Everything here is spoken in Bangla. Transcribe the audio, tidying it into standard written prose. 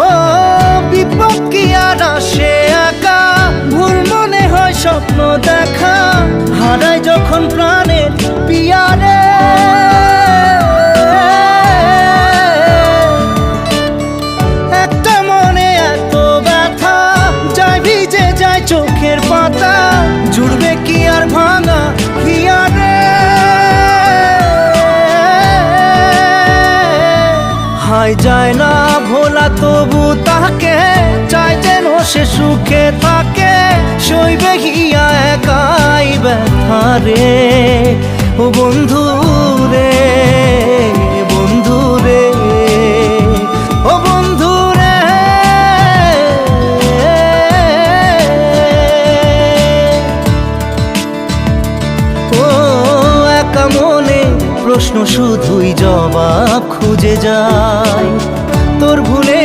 ও বিপদ কি আর আসে একা, ভুল মনে হয় স্বপ্ন দেখা, হারাই যখন প্রাণের পিয়ারে। একটা মনে এত ব্যথা, যায় ভিজে যায় চোখের পাতা, জুড়বে কি আর ভাঙা হিয়ারে। হায় যায় না ভোলা তবু তাকে, চাই যেন সে সুখে থাকে, সইবে হিয়া একাই ব্যথা রে। ও বন্ধু রে, বন্ধু রে, ও বন্ধু রে। ও একা মনে প্রশ্ন শুধুই জবাব খুঁজে যায়, তোর ভুলে